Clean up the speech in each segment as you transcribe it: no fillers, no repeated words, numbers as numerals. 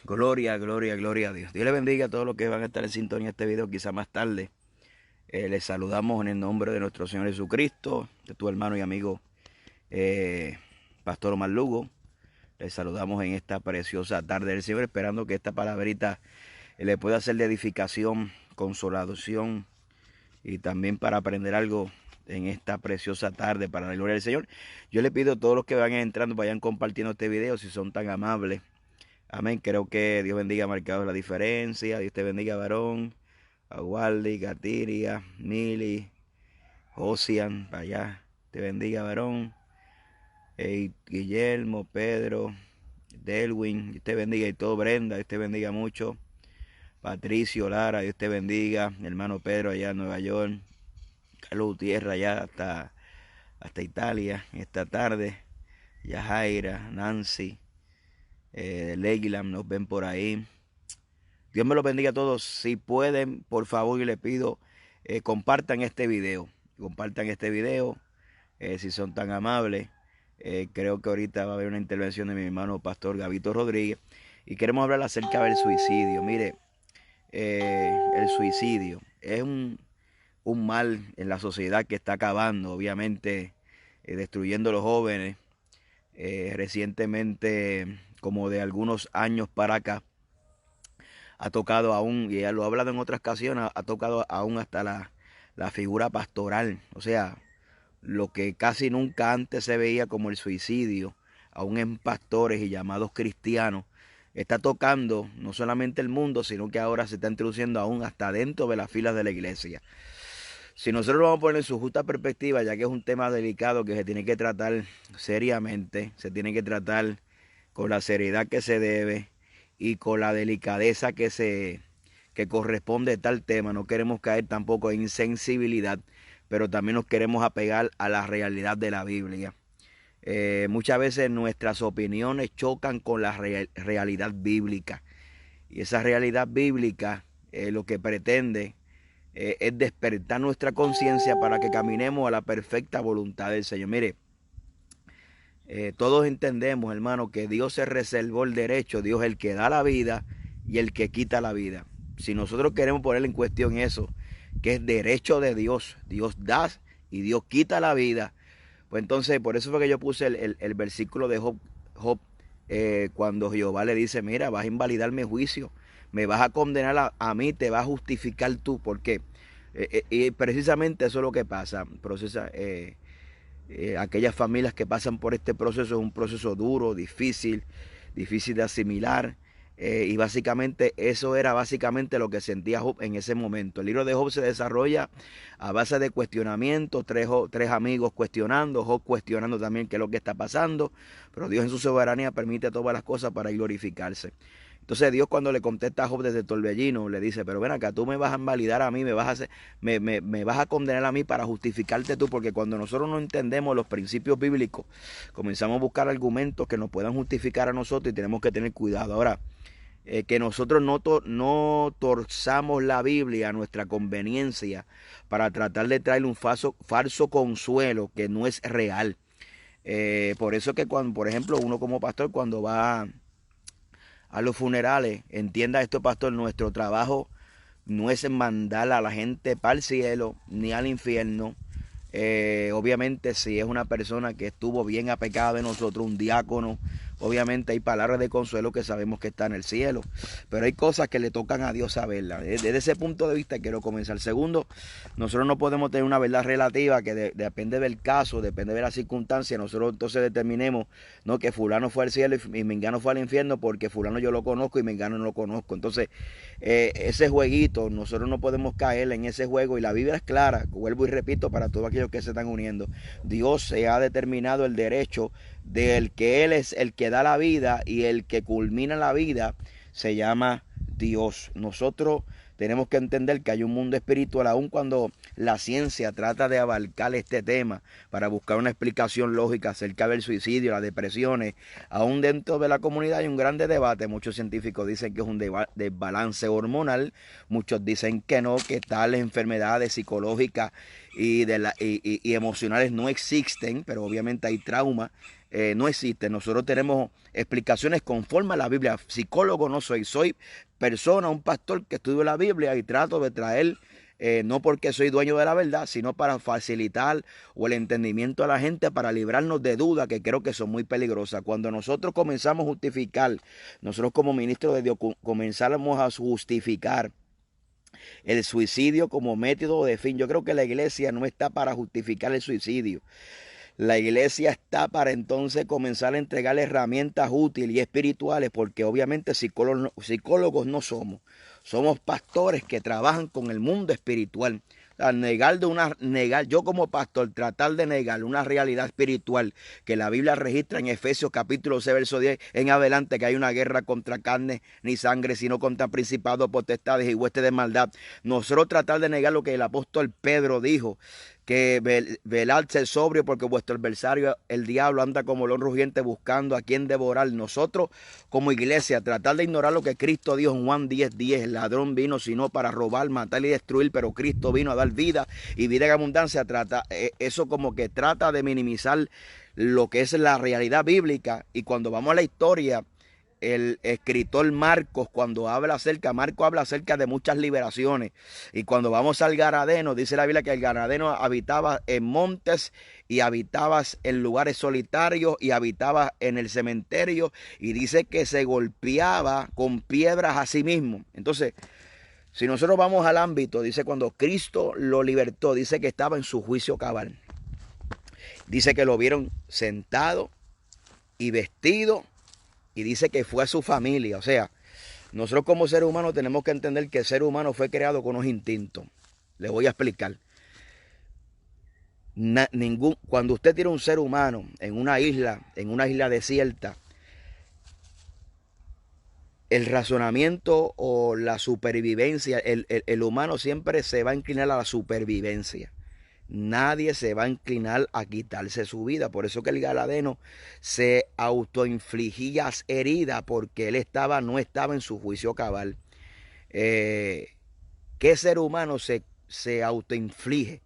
Gloria, gloria, gloria a Dios. Dios le bendiga a todos los que van a estar en sintonía de este video, quizá más tarde. Les saludamos en el nombre de nuestro Señor Jesucristo, de tu hermano y amigo eh, Pastor Omar Lugo. Les saludamos en esta preciosa tarde del Señor, esperando que esta palabrita le pueda ser de edificación, consolación y también para aprender algo en esta preciosa tarde para la gloria del Señor. Yo le pido a todos los que van entrando, vayan compartiendo este video si son tan amables. Amén. Creo que Dios bendiga a Marcado la Diferencia. Dios te bendiga, varón. A Waldi, Gatiria, Mili, Ocean, para allá. Te bendiga, varón. Guillermo, Pedro, Delwin, Dios te bendiga y todo. Brenda, Dios te bendiga mucho. Patricio, Lara, Dios te bendiga. Hermano Pedro, allá en Nueva York. Carlos Gutiérrez, allá hasta Italia, esta tarde. Yajaira, Nancy, Leglam, nos ven por ahí. Dios me los bendiga a todos. Si pueden, por favor, yo les pido, compartan este video. Compartan este video, si son tan amables. Creo que ahorita va a haber una intervención de mi hermano Pastor Gabito Rodríguez. Y queremos hablar acerca del suicidio. Mire, el suicidio es un mal en la sociedad que está acabando, obviamente, destruyendo a los jóvenes. Recientemente, como de algunos años para acá, ha tocado aún, y ya lo ha hablado en otras ocasiones, ha tocado aún hasta la figura pastoral. O sea, lo que casi nunca antes se veía como el suicidio, aún en pastores y llamados cristianos, está tocando no solamente el mundo, sino que ahora se está introduciendo aún hasta dentro de las filas de la iglesia. Si nosotros lo vamos a poner en su justa perspectiva, ya que es un tema delicado que se tiene que tratar seriamente, se tiene que tratar con la seriedad que se debe y con la delicadeza que corresponde a tal tema. No queremos caer tampoco en insensibilidad, pero también nos queremos apegar a la realidad de la Biblia. Muchas veces nuestras opiniones chocan con la realidad bíblica, y esa realidad bíblica lo que pretende es despertar nuestra conciencia para que caminemos a la perfecta voluntad del Señor. Mire, todos entendemos, hermano, que Dios se reservó el derecho. Dios es el que da la vida y el que quita la vida. Si nosotros queremos poner en cuestión eso, que es derecho de Dios, Dios da y Dios quita la vida, pues entonces por eso fue que yo puse el versículo de Job, cuando Jehová le dice: mira, vas a invalidar mi juicio, me vas a condenar a mí, te vas a justificar tú. ¿Por qué? Y precisamente eso es lo que pasa. Aquellas familias que pasan por este proceso es un proceso duro, difícil de asimilar. Y básicamente eso era básicamente lo que sentía Job en ese momento. El libro de Job se desarrolla a base de cuestionamiento, tres amigos cuestionando, Job cuestionando también qué es lo que está pasando, pero Dios en su soberanía permite todas las cosas para glorificarse. Entonces Dios, cuando le contesta a Job desde Torbellino, le dice: pero ven acá, tú me vas a invalidar a mí, me vas a condenar a mí para justificarte tú, porque cuando nosotros no entendemos los principios bíblicos, comenzamos a buscar argumentos que nos puedan justificar a nosotros, y tenemos que tener cuidado. Ahora, que nosotros no torzamos la Biblia a nuestra conveniencia para tratar de traerle un falso consuelo que no es real. Por eso que cuando, por ejemplo, uno como pastor, cuando va a los funerales, entienda esto, pastor: nuestro trabajo no es mandar a la gente para el cielo ni al infierno. Obviamente, si es una persona que estuvo bien apegada de nosotros, un diácono, obviamente hay palabras de consuelo que sabemos que está en el cielo, pero hay cosas que le tocan a Dios saberlas. Desde ese punto de vista quiero comenzar. Segundo, nosotros no podemos tener una verdad relativa que depende del caso, depende de la circunstancia. Nosotros entonces determinemos, no, que fulano fue al cielo y mengano fue al infierno porque fulano yo lo conozco y mengano no lo conozco. Entonces, ese jueguito, nosotros no podemos caer en ese juego, y la Biblia es clara, vuelvo y repito, para todos aquellos que se están uniendo. Dios se ha determinado el derecho del que Él es el que da la vida, y el que culmina la vida se llama Dios. Nosotros tenemos que entender que hay un mundo espiritual, aun cuando la ciencia trata de abarcar este tema para buscar una explicación lógica acerca del suicidio, las depresiones. Aún dentro de la comunidad hay un grande debate. Muchos científicos dicen que es un desbalance hormonal, muchos dicen que no, que tales enfermedades psicológicas y emocionales no existen, pero obviamente hay trauma no existe. Nosotros tenemos explicaciones conforme a la Biblia. Psicólogo no soy, soy persona, un pastor que estudio la Biblia y trato de traer, no porque soy dueño de la verdad, sino para facilitar o el entendimiento a la gente, para librarnos de dudas que creo que son muy peligrosas. Cuando nosotros comenzamos a justificar, nosotros como ministros de Dios comenzáramos a justificar el suicidio como método de fin. Yo creo que la iglesia no está para justificar el suicidio. La iglesia está para entonces comenzar a entregarle herramientas útiles y espirituales, porque obviamente psicólogos no somos. Somos pastores que trabajan con el mundo espiritual. Yo como pastor, tratar de negar una realidad espiritual que la Biblia registra en Efesios capítulo 6, verso 10 en adelante, que hay una guerra contra carne ni sangre, sino contra principados, potestades y huestes de maldad. Nosotros tratar de negar lo que el apóstol Pedro dijo, que velad ser sobrio, porque vuestro adversario, el diablo, anda como león rugiente buscando a quien devorar. Nosotros como iglesia tratar de ignorar lo que Cristo dijo en Juan 10:10, el ladrón vino sino para robar, matar y destruir, pero Cristo vino a dar vida y vida en abundancia. Eso como que trata de minimizar lo que es la realidad bíblica. Y cuando vamos a la historia, el escritor Marcos, Marcos habla acerca de muchas liberaciones. Y cuando vamos al Garadeno, dice la Biblia que el Garadeno habitaba en montes y habitaba en lugares solitarios y habitaba en el cementerio, y dice que se golpeaba con piedras a sí mismo. Entonces, si nosotros vamos al ámbito, dice cuando Cristo lo libertó, dice que estaba en su juicio cabal. Dice que lo vieron sentado y vestido, y dice que fue a su familia. O sea, nosotros como seres humanos tenemos que entender que el ser humano fue creado con unos instintos. Les voy a explicar. Cuando usted tiene un ser humano en una isla desierta, el razonamiento o la supervivencia, el humano siempre se va a inclinar a la supervivencia. Nadie se va a inclinar a quitarse su vida. Por eso que el Galadeno se autoinfligía heridas, porque él no estaba en su juicio cabal. ¿Qué ser humano se autoinflige?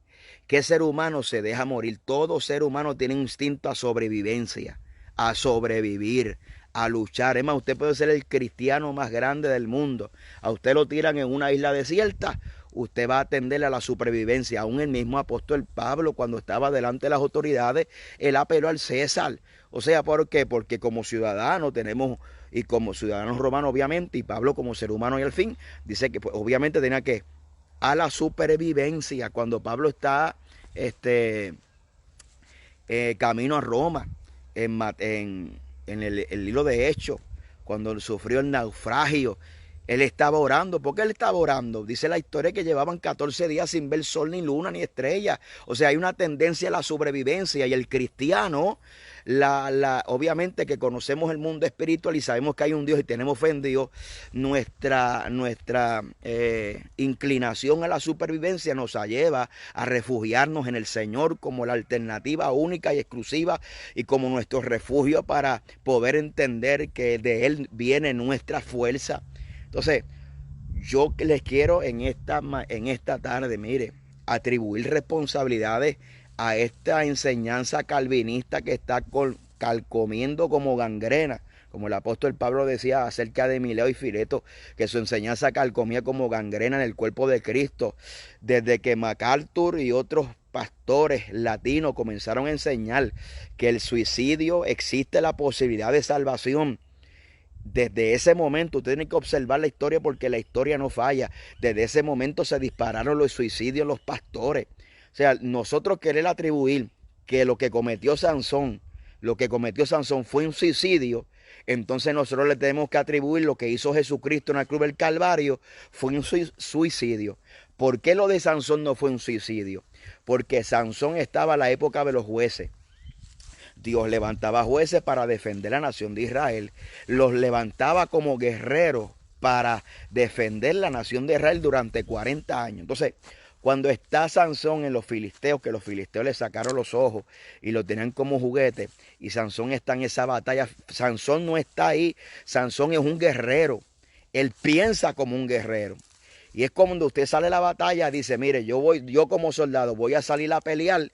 ¿Qué ser humano se deja morir? Todo ser humano tiene un instinto a sobrevivencia, a sobrevivir, a luchar. Es más, usted puede ser el cristiano más grande del mundo. A usted lo tiran en una isla desierta, usted va a atender a la supervivencia. Aún el mismo apóstol Pablo, cuando estaba delante de las autoridades, él apeló al César. O sea, ¿por qué? Porque como ciudadanos tenemos, y como ciudadanos romanos obviamente, y Pablo como ser humano y al fin, dice que pues, obviamente tenía que a la supervivencia. Cuando Pablo está camino a Roma, en el libro de Hechos, cuando sufrió el naufragio, él estaba orando. ¿Por qué él estaba orando? Dice la historia que llevaban 14 días sin ver sol, ni luna, ni estrella. O sea, hay una tendencia a la sobrevivencia. Y el cristiano, obviamente que conocemos el mundo espiritual y sabemos que hay un Dios y tenemos fe en Dios, nuestra inclinación a la supervivencia nos lleva a refugiarnos en el Señor como la alternativa única y exclusiva, y como nuestro refugio para poder entender que de Él viene nuestra fuerza. Entonces, yo les quiero en esta tarde, mire, atribuir responsabilidades a esta enseñanza calvinista que está calcomiendo como gangrena. Como el apóstol Pablo decía acerca de Mileo y Fileto, que su enseñanza calcomía como gangrena en el cuerpo de Cristo. Desde que MacArthur y otros pastores latinos comenzaron a enseñar que el suicidio existe la posibilidad de salvación, desde ese momento usted tiene que observar la historia, porque la historia no falla. Desde ese momento se dispararon los suicidios los pastores. O sea, nosotros querer atribuir que lo que cometió Sansón fue un suicidio, entonces nosotros le tenemos que atribuir lo que hizo Jesucristo en la cruz del Calvario fue un suicidio. ¿Por qué lo de Sansón no fue un suicidio? Porque Sansón estaba a la época de los jueces. Dios levantaba jueces para defender la nación de Israel. Los levantaba como guerreros para defender la nación de Israel durante 40 años. Entonces, cuando está Sansón en los filisteos, que los filisteos le sacaron los ojos y lo tenían como juguete, y Sansón está en esa batalla, Sansón no está ahí. Sansón es un guerrero. Él piensa como un guerrero. Y es como cuando usted sale a la batalla, dice, mire, yo como soldado voy a salir a pelear.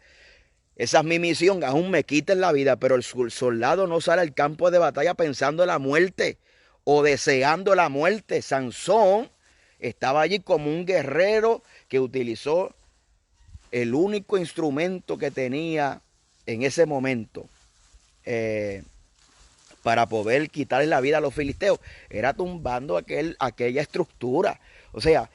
Esa es mi misión, aún me quiten la vida, pero el soldado no sale al campo de batalla pensando en la muerte o deseando la muerte. Sansón estaba allí como un guerrero que utilizó el único instrumento que tenía en ese momento para poder quitarle la vida a los filisteos. Era tumbando aquella estructura. O sea,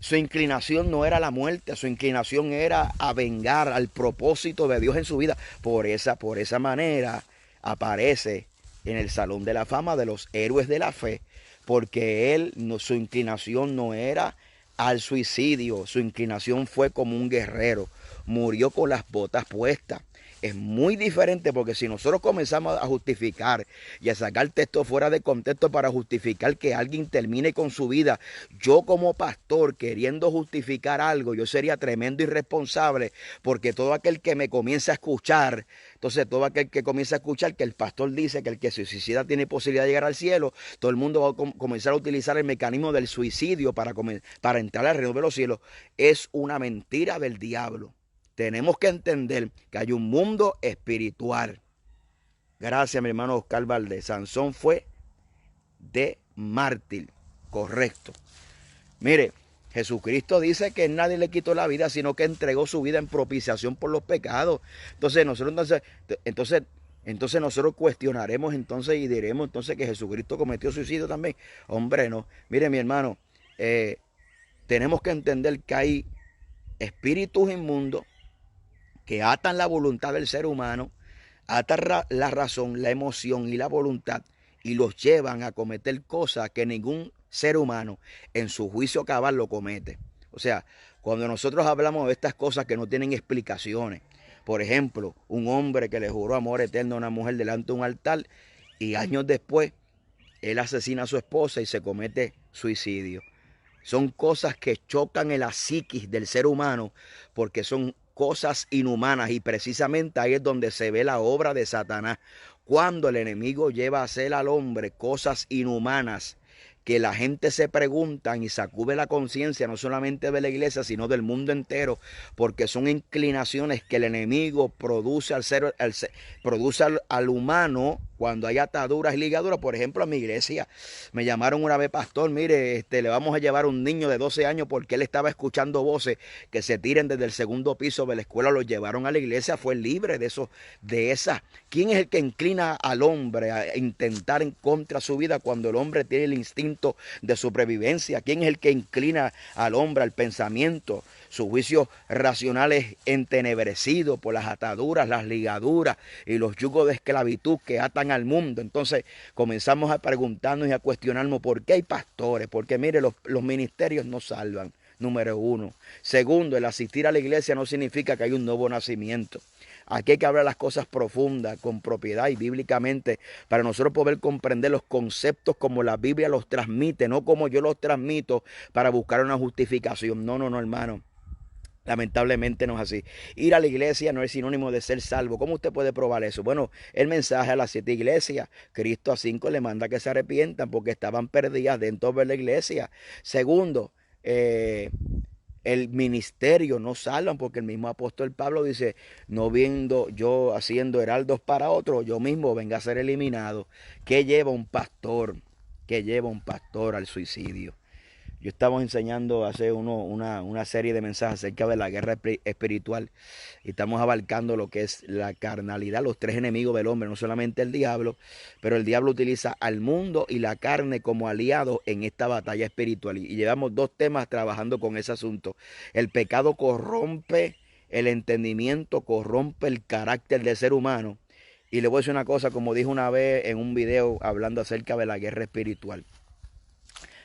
su inclinación no era la muerte, su inclinación era a vengar al propósito de Dios en su vida. Por esa manera aparece en el Salón de la Fama de los héroes de la fe, porque su inclinación no era al suicidio, su inclinación fue como un guerrero, murió con las botas puestas. Es muy diferente, porque si nosotros comenzamos a justificar y a sacar texto fuera de contexto para justificar que alguien termine con su vida, yo como pastor queriendo justificar algo, yo sería tremendo irresponsable, porque todo aquel que me comienza a escuchar, entonces todo aquel que comienza a escuchar que el pastor dice que el que se suicida tiene posibilidad de llegar al cielo, todo el mundo va a comenzar a utilizar el mecanismo del suicidio para entrar al reino de los cielos. Es una mentira del diablo. Tenemos que entender que hay un mundo espiritual. Gracias, mi hermano Oscar Valdés. Sansón fue de mártir, correcto. Mire, Jesucristo dice que nadie le quitó la vida, sino que entregó su vida en propiciación por los pecados. Entonces nosotros cuestionaremos entonces y diremos entonces que Jesucristo cometió suicidio también. Hombre, no. Mire, mi hermano, tenemos que entender que hay espíritus inmundos que atan la voluntad del ser humano, atan la razón, la emoción y la voluntad, y los llevan a cometer cosas que ningún ser humano en su juicio cabal lo comete. O sea, cuando nosotros hablamos de estas cosas que no tienen explicaciones, por ejemplo, un hombre que le juró amor eterno a una mujer delante de un altar y años después él asesina a su esposa y se comete suicidio. Son cosas que chocan en la psiquis del ser humano, porque son cosas inhumanas, y precisamente ahí es donde se ve la obra de Satanás, cuando el enemigo lleva a hacer al hombre cosas inhumanas que la gente se pregunta y sacude la conciencia no solamente de la iglesia, sino del mundo entero, porque son inclinaciones que el enemigo produce produce al humano cuando hay ataduras y ligaduras. Por ejemplo, a mi iglesia me llamaron una vez: pastor, mire, le vamos a llevar un niño de 12 años porque él estaba escuchando voces que se tiren desde el segundo piso de la escuela. Lo llevaron a la iglesia, fue libre de eso, de esa. ¿Quién es el que inclina al hombre a intentar en contra de su vida cuando el hombre tiene el instinto de supervivencia? ¿Quién es el que inclina al hombre al pensamiento? Su juicio racional es entenebrecido por las ataduras, las ligaduras y los yugos de esclavitud que atan al mundo. Entonces comenzamos a preguntarnos y a cuestionarnos por qué hay pastores, porque mire, los ministerios no salvan, número uno. Segundo, el asistir a la iglesia no significa que hay un nuevo nacimiento. Aquí hay que hablar las cosas profundas, con propiedad y bíblicamente, para nosotros poder comprender los conceptos como la Biblia los transmite, no como yo los transmito para buscar una justificación. No, hermano. Lamentablemente no es así. Ir a la iglesia no es sinónimo de ser salvo. ¿Cómo usted puede probar eso? Bueno, el mensaje a las 7 iglesias, Cristo a 5 le manda que se arrepientan porque estaban perdidas dentro de la iglesia. Segundo, el ministerio no salvan, porque el mismo apóstol Pablo dice: no viendo yo haciendo heraldos para otros, yo mismo venga a ser eliminado. ¿Qué lleva un pastor? ¿Qué lleva un pastor al suicidio? Yo estaba enseñando hace una serie de mensajes acerca de la guerra espiritual, y estamos abarcando lo que es la carnalidad, los tres enemigos del hombre, no solamente el diablo, pero el diablo utiliza al mundo y la carne como aliados en esta batalla espiritual. Y llevamos 2 temas trabajando con ese asunto. El pecado corrompe el entendimiento, corrompe el carácter del ser humano. Y le voy a decir una cosa, como dije una vez en un video hablando acerca de la guerra espiritual: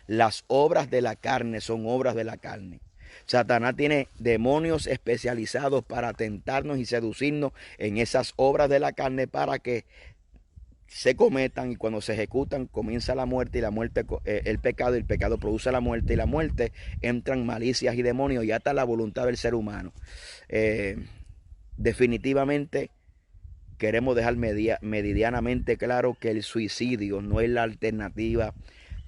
las obras de la carne son obras de la carne. Satanás tiene demonios especializados para tentarnos y seducirnos en esas obras de la carne para que se cometan, y cuando se ejecutan comienza la muerte, y la muerte el pecado, y el pecado produce la muerte, y la muerte entran malicias y demonios y ata la voluntad del ser humano. Definitivamente queremos dejar meridianamente claro que el suicidio no es la alternativa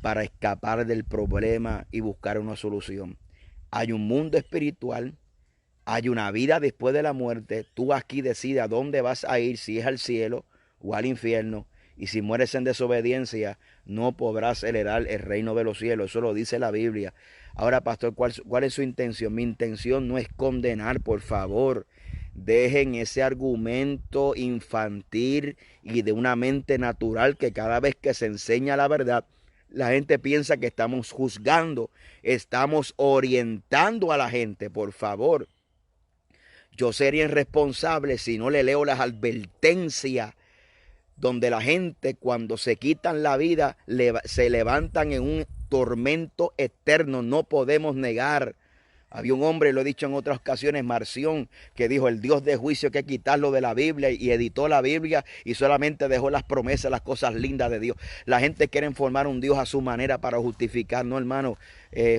para escapar del problema y buscar una solución. Hay un mundo espiritual, Hay una vida después de la muerte. Tú aquí decides a dónde vas a ir, si es al cielo o al infierno. Y si mueres en desobediencia, no podrás heredar el reino de los cielos. Eso lo dice la Biblia. Ahora, pastor, ¿cuál es su intención? Mi intención no es condenar, por favor. Dejen ese argumento infantil y de una mente natural que cada vez que se enseña la verdad, la gente piensa que estamos juzgando, estamos orientando a la gente, por favor. Yo sería irresponsable si no le leo las advertencias donde la gente cuando se quitan la vida se levantan en un tormento eterno. No podemos negar. Había un hombre, lo he dicho en otras ocasiones, Marción, que dijo: el Dios de juicio hay que quitarlo de la Biblia, y editó la Biblia y solamente dejó las promesas, las cosas lindas de Dios. La gente quiere formar un Dios a su manera para justificar, no, hermano,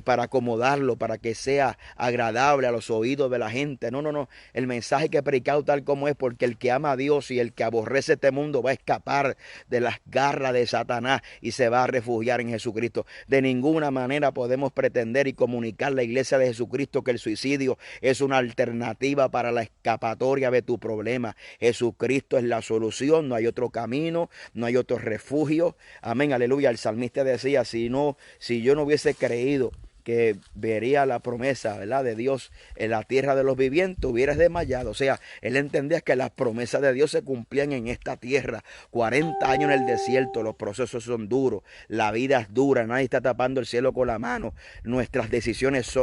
para acomodarlo, para que sea agradable a los oídos de la gente. No, no, no. El mensaje que he predicado tal como es, porque el que ama a Dios y el que aborrece este mundo va a escapar de las garras de Satanás y se va a refugiar en Jesucristo. De ninguna manera podemos pretender y comunicar la iglesia de Jesucristo que el suicidio es una alternativa para la escapatoria de tu problema. Jesucristo es la solución, no hay otro camino, no hay otro refugio. Amén, aleluya. El salmista decía: si yo no hubiese creído que vería la promesa, ¿verdad?, de Dios en la tierra de los vivientes, hubieras desmayado. O sea, él entendía que las promesas de Dios se cumplían en esta tierra. 40 años en el desierto, los procesos son duros, la vida es dura, nadie está tapando el cielo con la mano. Nuestras decisiones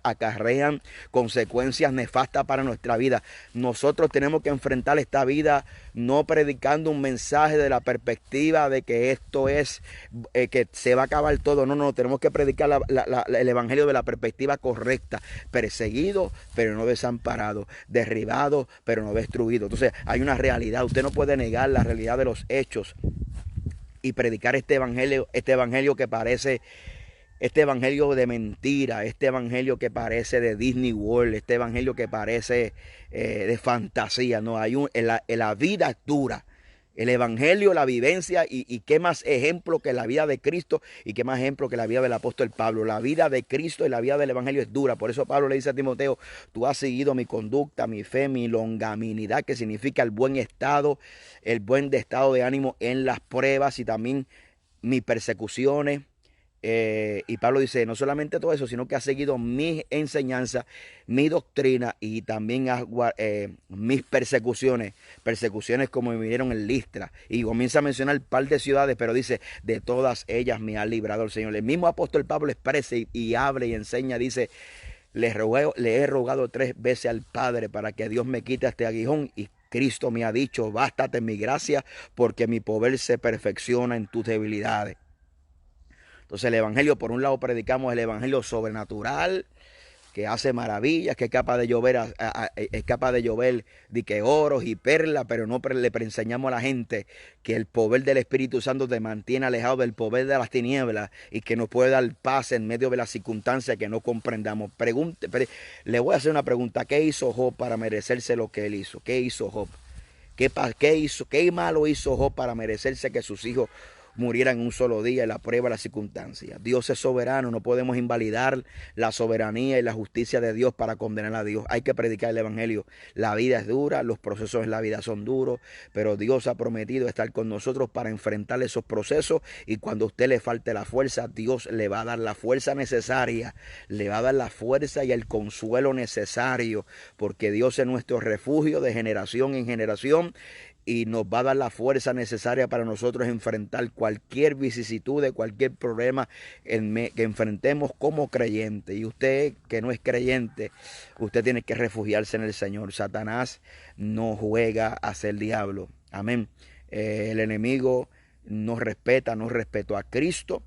acarrean consecuencias nefastas para nuestra vida. Nosotros tenemos que enfrentar esta vida no predicando un mensaje de la perspectiva de que esto es, que se va a acabar todo. No, no, tenemos que predicar el evangelio de la perspectiva correcta. Perseguido, pero no desamparado. Derribado, pero no destruido. Entonces, hay una realidad. Usted no puede negar la realidad de los hechos y predicar este evangelio que parece, este evangelio de mentira, este evangelio que parece de Disney World, este evangelio que parece de fantasía. No, la vida es dura. El evangelio, la vivencia, y qué más ejemplo que la vida de Cristo, y qué más ejemplo que la vida del apóstol Pablo. La vida de Cristo y la vida del evangelio es dura. Por eso Pablo le dice a Timoteo: tú has seguido mi conducta, mi fe, mi longanimidad, que significa el buen estado de ánimo en las pruebas, y también mis persecuciones. Y Pablo dice: no solamente todo eso, sino que ha seguido mis enseñanzas, mi doctrina, y también mis persecuciones como me vinieron en Listra. Y comienza a mencionar un par de ciudades, pero dice: de todas ellas me ha librado el Señor. El mismo apóstol Pablo expresa y habla y enseña, dice: le he rogado 3 veces al Padre para que Dios me quite este aguijón, y Cristo me ha dicho: bástate mi gracia, porque mi poder se perfecciona en tus debilidades. Entonces el evangelio, por un lado, predicamos el evangelio sobrenatural, que hace maravillas, que es capaz de llover, de que oros y perlas, pero no le enseñamos a la gente que el poder del Espíritu Santo te mantiene alejado del poder de las tinieblas, y que nos puede dar paz en medio de las circunstancias que no comprendamos. Le voy a hacer una pregunta: ¿qué hizo Job para merecerse lo que él hizo? ¿Qué hizo Job? ¿Qué malo hizo Job para merecerse que sus hijos murieran en un solo día en la prueba de las circunstancias? Dios es soberano, no podemos invalidar la soberanía y la justicia de Dios para condenar a Dios. Hay que predicar el evangelio. La vida es dura, los procesos en la vida son duros, pero Dios ha prometido estar con nosotros para enfrentar esos procesos, y cuando a usted le falte la fuerza, Dios le va a dar la fuerza necesaria, le va a dar la fuerza y el consuelo necesario, porque Dios es nuestro refugio de generación en generación, y nos va a dar la fuerza necesaria para nosotros enfrentar cualquier vicisitud, de cualquier problema que enfrentemos como creyente. Y usted que no es creyente, usted tiene que refugiarse en el Señor. Satanás no juega a ser diablo. Amén. El enemigo no respetó a Cristo.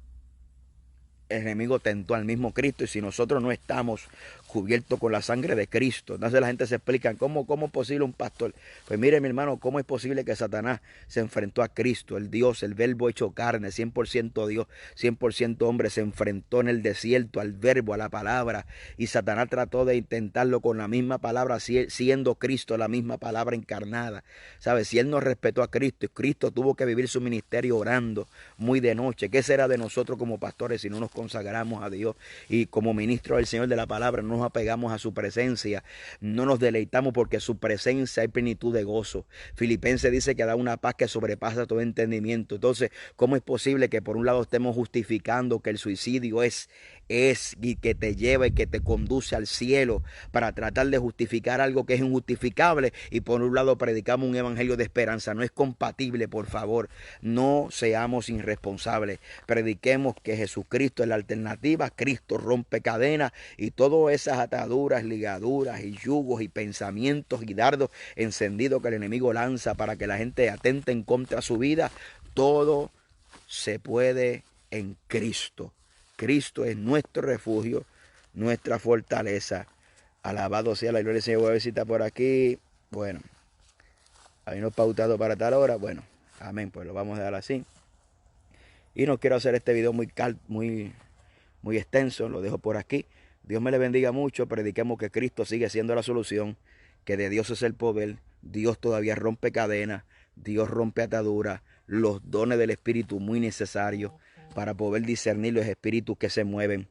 El enemigo tentó al mismo Cristo, y si nosotros no estamos cubiertos con la sangre de Cristo, entonces la gente se explica: ¿cómo es posible un pastor? Pues mire, mi hermano, ¿cómo es posible que Satanás se enfrentó a Cristo, el Dios, el verbo hecho carne, 100% Dios, 100% hombre? Se enfrentó en el desierto al verbo, a la palabra, y Satanás trató de intentarlo con la misma palabra, siendo Cristo la misma palabra encarnada. ¿Sabes? Si él no respetó a Cristo, Cristo tuvo que vivir su ministerio orando muy de noche. ¿Qué será de nosotros como pastores si no nos consagramos a Dios y como ministro del Señor de la palabra no nos apegamos a su presencia, no nos deleitamos porque su presencia hay plenitud de gozo. Filipenses dice que da una paz que sobrepasa todo entendimiento. Entonces, ¿cómo es posible que por un lado estemos justificando que el suicidio es y que te lleva y que te conduce al cielo para tratar de justificar algo que es injustificable, y por un lado predicamos un evangelio de esperanza? No es compatible, por favor. No seamos irresponsables. Prediquemos que Jesucristo es la alternativa. Cristo rompe cadenas y todas esas ataduras, ligaduras y yugos y pensamientos y dardos encendidos que el enemigo lanza para que la gente atente en contra de su vida. Todo se puede en Cristo. Cristo es nuestro refugio, nuestra fortaleza. Alabado sea la gloria del Señor. Voy a ver si está por aquí. Bueno, habíamos pautado para tal hora. Bueno, amén, pues lo vamos a dejar así. Y no quiero hacer este video muy extenso, lo dejo por aquí. Dios me le bendiga mucho. Prediquemos que Cristo sigue siendo la solución, que de Dios es el poder. Dios todavía rompe cadenas, Dios rompe ataduras, los dones del Espíritu muy necesarios para poder discernir los espíritus que se mueven.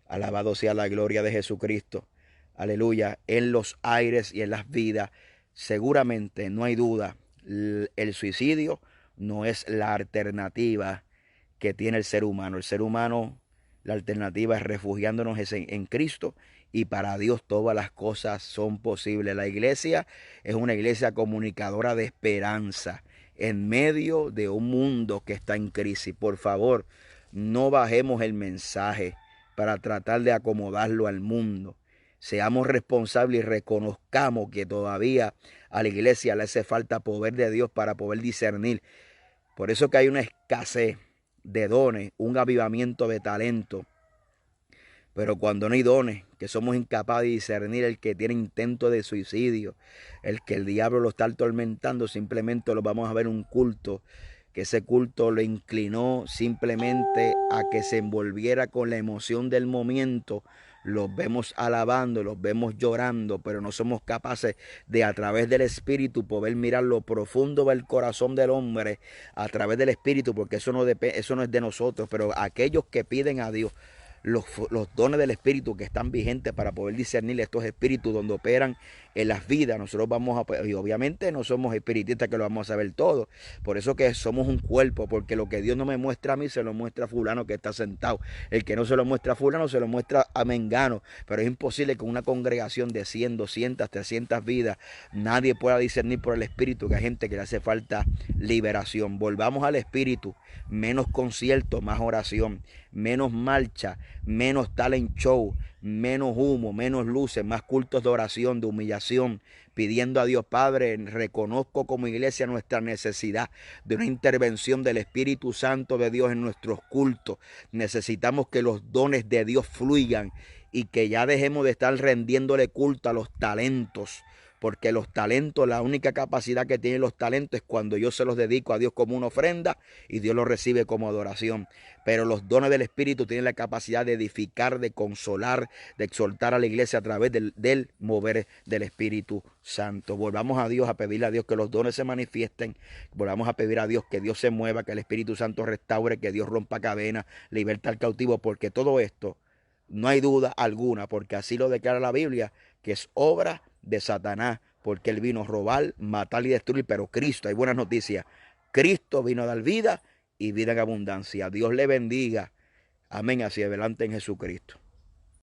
Alabado sea la gloria de Jesucristo. Aleluya. En los aires y en las vidas, seguramente, no hay duda, el suicidio no es la alternativa que tiene el ser humano. El ser humano, la alternativa es refugiándonos en Cristo, y para Dios todas las cosas son posibles. La iglesia es una iglesia comunicadora de esperanza en medio de un mundo que está en crisis. Por favor, no bajemos el mensaje para tratar de acomodarlo al mundo. Seamos responsables y reconozcamos que todavía a la iglesia le hace falta poder de Dios para poder discernir. Por eso que hay una escasez de dones, un avivamiento de talento. Pero cuando no hay dones, que somos incapaces de discernir el que tiene intento de suicidio, el que el diablo lo está atormentando, simplemente lo vamos a ver un culto, que ese culto lo inclinó simplemente a que se envolviera con la emoción del momento. Los vemos alabando, los vemos llorando, pero no somos capaces de, a través del Espíritu, poder mirar lo profundo del corazón del hombre a través del Espíritu, porque eso no es de nosotros. Pero aquellos que piden a Dios los dones del Espíritu que están vigentes para poder discernir estos espíritus donde operan en las vidas, nosotros vamos a, y obviamente no somos espiritistas que lo vamos a saber todo, por eso que somos un cuerpo, porque lo que Dios no me muestra a mí se lo muestra a fulano que está sentado, el que no se lo muestra a fulano se lo muestra a mengano, pero es imposible que una congregación de 100, 200, 300 vidas nadie pueda discernir por el Espíritu que hay gente que le hace falta liberación. Volvamos al Espíritu, menos concierto, más oración, menos marcha, menos talent show, menos humo, menos luces, más cultos de oración, de humillación, pidiendo a Dios Padre. Reconozco como iglesia nuestra necesidad de una intervención del Espíritu Santo de Dios en nuestros cultos. Necesitamos que los dones de Dios fluyan y que ya dejemos de estar rendiéndole culto a los talentos. Porque los talentos, la única capacidad que tienen los talentos es cuando yo se los dedico a Dios como una ofrenda y Dios los recibe como adoración. Pero los dones del Espíritu tienen la capacidad de edificar, de consolar, de exhortar a la iglesia a través del mover del Espíritu Santo. Volvamos a Dios a pedirle a Dios que los dones se manifiesten. Volvamos a pedir a Dios que Dios se mueva, que el Espíritu Santo restaure, que Dios rompa cadenas, liberta al cautivo, porque todo esto no hay duda alguna, porque así lo declara la Biblia, que es obra de Satanás, porque él vino a robar, matar y destruir. Pero Cristo, hay buenas noticias, Cristo vino a dar vida y vida en abundancia. Dios le bendiga. Amén. Hacia adelante en Jesucristo.